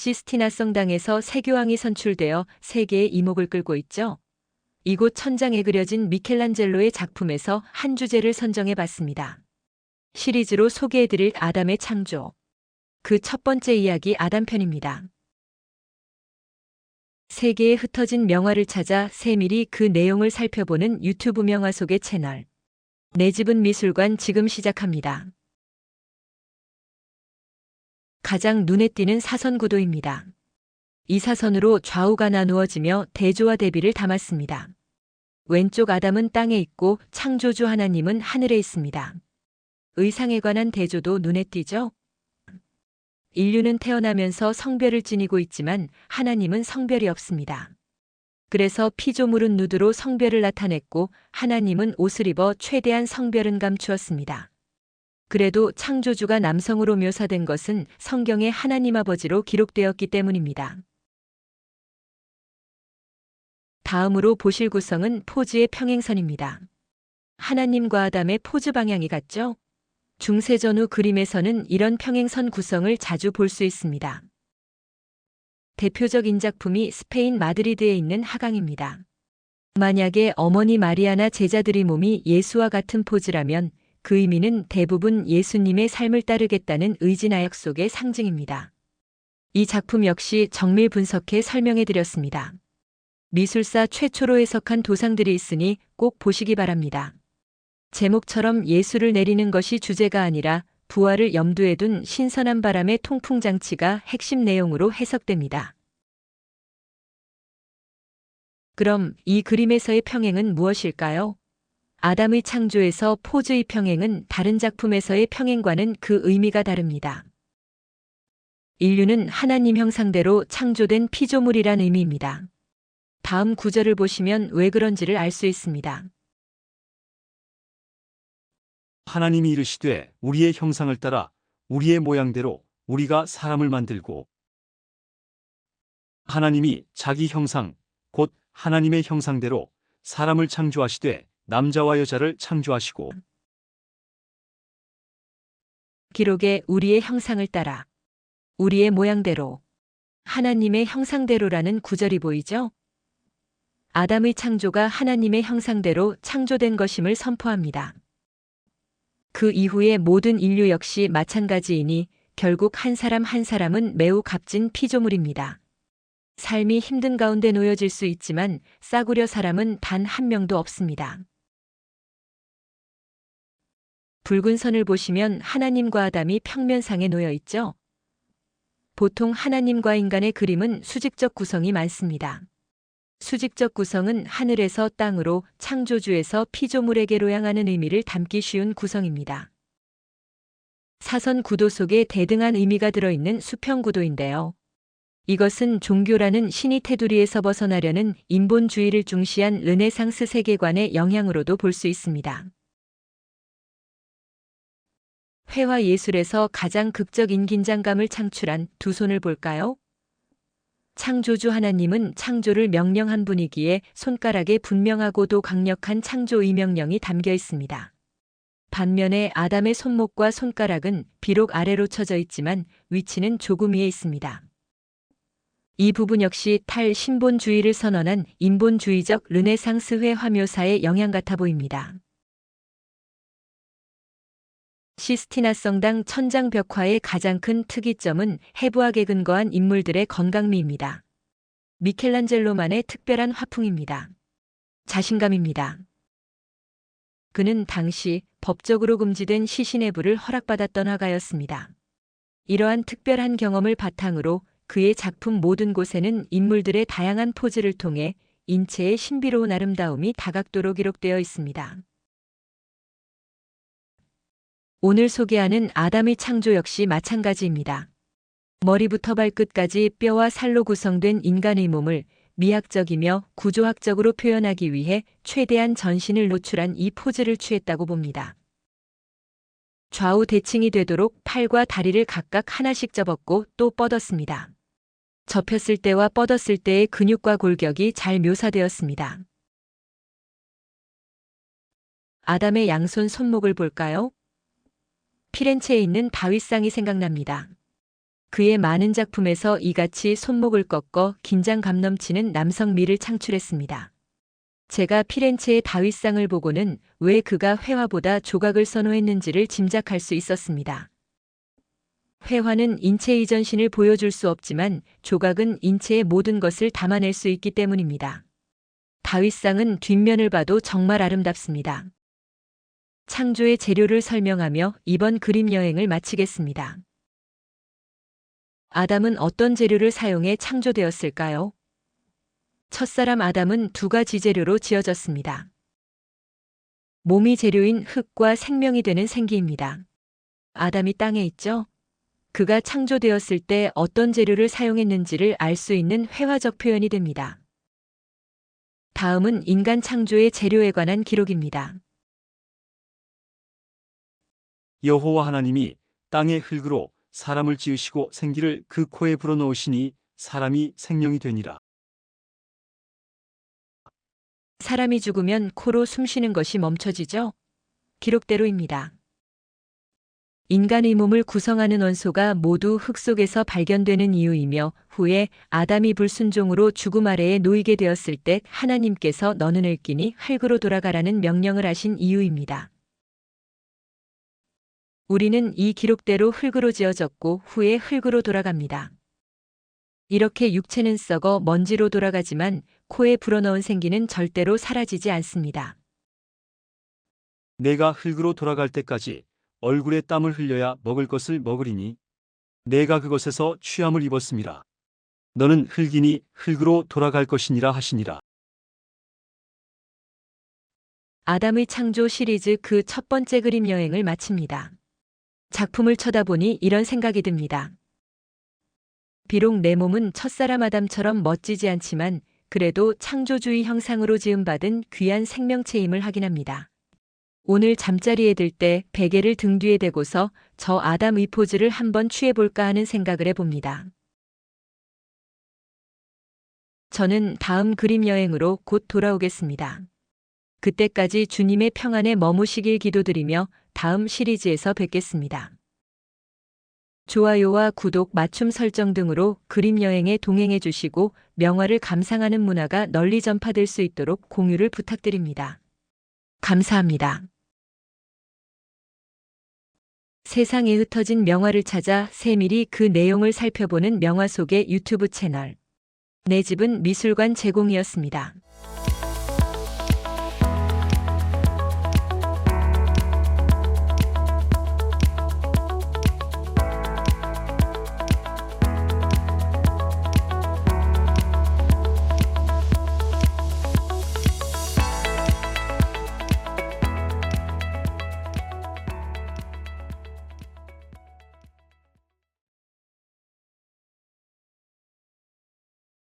시스티나 성당에서 세교황이 선출되어 세계의 이목을 끌고 있죠. 이곳 천장에 그려진 미켈란젤로의 작품에서 한 주제를 선정해 봤습니다. 시리즈로 소개해드릴 아담의 창조. 그 첫 번째 이야기 아담편입니다. 세계에 흩어진 명화를 찾아 세밀히 그 내용을 살펴보는 유튜브 명화 소개 채널. 내 집은 미술관 지금 시작합니다. 가장 눈에 띄는 사선 구도입니다. 이 사선으로 좌우가 나누어지며 대조와 대비를 담았습니다. 왼쪽 아담은 땅에 있고 창조주 하나님은 하늘에 있습니다. 의상에 관한 대조도 눈에 띄죠? 인류는 태어나면서 성별을 지니고 있지만 하나님은 성별이 없습니다. 그래서 피조물은 누드로 성별을 나타냈고 하나님은 옷을 입어 최대한 성별은 감추었습니다. 그래도 창조주가 남성으로 묘사된 것은 성경에 하나님 아버지로 기록되었기 때문입니다. 다음으로 보실 구성은 포즈의 평행선입니다. 하나님과 아담의 포즈 방향이 같죠? 중세전후 그림에서는 이런 평행선 구성을 자주 볼 수 있습니다. 대표적인 작품이 스페인 마드리드에 있는 하강입니다. 만약에 어머니 마리아나 제자들의 몸이 예수와 같은 포즈라면 그 의미는 대부분 예수님의 삶을 따르겠다는 의지나 약속의 상징입니다. 이 작품 역시 정밀 분석해 설명해 드렸습니다. 미술사 최초로 해석한 도상들이 있으니 꼭 보시기 바랍니다. 제목처럼 예수를 내리는 것이 주제가 아니라 부활을 염두에 둔 신선한 바람의 통풍장치가 핵심 내용으로 해석됩니다. 그럼 이 그림에서의 평행은 무엇일까요? 아담의 창조에서 포즈의 평행은 다른 작품에서의 평행과는 그 의미가 다릅니다. 인류는 하나님 형상대로 창조된 피조물이란 의미입니다. 다음 구절을 보시면 왜 그런지를 알 수 있습니다. 하나님이 이르시되 우리의 형상을 따라 우리의 모양대로 우리가 사람을 만들고. 하나님이 자기 형상 곧 하나님의 형상대로 사람을 창조하시되 남자와 여자를 창조하시고. 기록에 우리의 형상을 따라 우리의 모양대로 하나님의 형상대로라는 구절이 보이죠? 아담의 창조가 하나님의 형상대로 창조된 것임을 선포합니다. 그 이후의 모든 인류 역시 마찬가지이니 결국 한 사람 한 사람은 매우 값진 피조물입니다. 삶이 힘든 가운데 놓여질 수 있지만 싸구려 사람은 단 한 명도 없습니다. 붉은 선을 보시면 하나님과 아담이 평면상에 놓여 있죠. 보통 하나님과 인간의 그림은 수직적 구성이 많습니다. 수직적 구성은 하늘에서 땅으로, 창조주에서 피조물에게로 향하는 의미를 담기 쉬운 구성입니다. 사선 구도 속에 대등한 의미가 들어있는 수평 구도인데요. 이것은 종교라는 신의 테두리에서 벗어나려는 인본주의를 중시한 르네상스 세계관의 영향으로도 볼 수 있습니다. 회화 예술에서 가장 극적인 긴장감을 창출한 두 손을 볼까요? 창조주 하나님은 창조를 명령한 분이기에 손가락에 분명하고도 강력한 창조의 명령이 담겨 있습니다. 반면에 아담의 손목과 손가락은 비록 아래로 쳐져 있지만 위치는 조금 위에 있습니다. 이 부분 역시 탈신본주의를 선언한 인본주의적 르네상스 회화 묘사의 영향 같아 보입니다. 시스티나 성당 천장 벽화의 가장 큰 특이점은 해부학에 근거한 인물들의 건강미입니다. 미켈란젤로만의 특별한 화풍입니다. 자신감입니다. 그는 당시 법적으로 금지된 시신해부를 허락받았던 화가였습니다. 이러한 특별한 경험을 바탕으로 그의 작품 모든 곳에는 인물들의 다양한 포즈를 통해 인체의 신비로운 아름다움이 다각도로 기록되어 있습니다. 오늘 소개하는 아담의 창조 역시 마찬가지입니다. 머리부터 발끝까지 뼈와 살로 구성된 인간의 몸을 미학적이며 구조학적으로 표현하기 위해 최대한 전신을 노출한 이 포즈를 취했다고 봅니다. 좌우 대칭이 되도록 팔과 다리를 각각 하나씩 접었고 또 뻗었습니다. 접혔을 때와 뻗었을 때의 근육과 골격이 잘 묘사되었습니다. 아담의 양손 손목을 볼까요? 피렌체에 있는 다윗상이 생각납니다. 그의 많은 작품에서 이같이 손목을 꺾어 긴장감 넘치는 남성 미를 창출했습니다. 제가 피렌체의 다윗상을 보고는 왜 그가 회화보다 조각을 선호했는지를 짐작할 수 있었습니다. 회화는 인체의 전신을 보여줄 수 없지만 조각은 인체의 모든 것을 담아낼 수 있기 때문입니다. 다윗상은 뒷면을 봐도 정말 아름답습니다. 창조의 재료를 설명하며 이번 그림 여행을 마치겠습니다. 아담은 어떤 재료를 사용해 창조되었을까요? 첫사람 아담은 두 가지 재료로 지어졌습니다. 몸이 재료인 흙과 생명이 되는 생기입니다. 아담이 땅에 있죠? 그가 창조되었을 때 어떤 재료를 사용했는지를 알 수 있는 회화적 표현이 됩니다. 다음은 인간 창조의 재료에 관한 기록입니다. 여호와 하나님이 땅의 흙으로 사람을 지으시고 생기를 그 코에 불어넣으시니 사람이 생명이 되니라. 사람이 죽으면 코로 숨쉬는 것이 멈춰지죠? 기록대로입니다. 인간의 몸을 구성하는 원소가 모두 흙 속에서 발견되는 이유이며 후에 아담이 불순종으로 죽음 아래에 놓이게 되었을 때 하나님께서 너는 흙이니 흙으로 돌아가라는 명령을 하신 이유입니다. 우리는 이 기록대로 흙으로 지어졌고 후에 흙으로 돌아갑니다. 이렇게 육체는 썩어 먼지로 돌아가지만 코에 불어넣은 생기는 절대로 사라지지 않습니다. 내가 흙으로 돌아갈 때까지 얼굴에 땀을 흘려야 먹을 것을 먹으리니 내가 그것에서 취함을 입었음이라. 너는 흙이니 흙으로 돌아갈 것이니라 하시니라. 아담의 창조 시리즈 그 첫 번째 그림 여행을 마칩니다. 작품을 쳐다보니 이런 생각이 듭니다. 비록 내 몸은 첫사람 아담처럼 멋지지 않지만 그래도 창조주의 형상으로 지음받은 귀한 생명체임을 확인합니다. 오늘 잠자리에 들 때 베개를 등 뒤에 대고서 저 아담의 포즈를 한번 취해볼까 하는 생각을 해봅니다. 저는 다음 그림 여행으로 곧 돌아오겠습니다. 그때까지 주님의 평안에 머무시길 기도드리며 다음 시리즈에서 뵙겠습니다. 좋아요와 구독, 맞춤 설정 등으로 그림 여행에 동행해 주시고 명화를 감상하는 문화가 널리 전파될 수 있도록 공유를 부탁드립니다. 감사합니다. 세상에 흩어진 명화를 찾아 세밀히 그 내용을 살펴보는 명화 속의 유튜브 채널. 내 집은 미술관 제공이었습니다.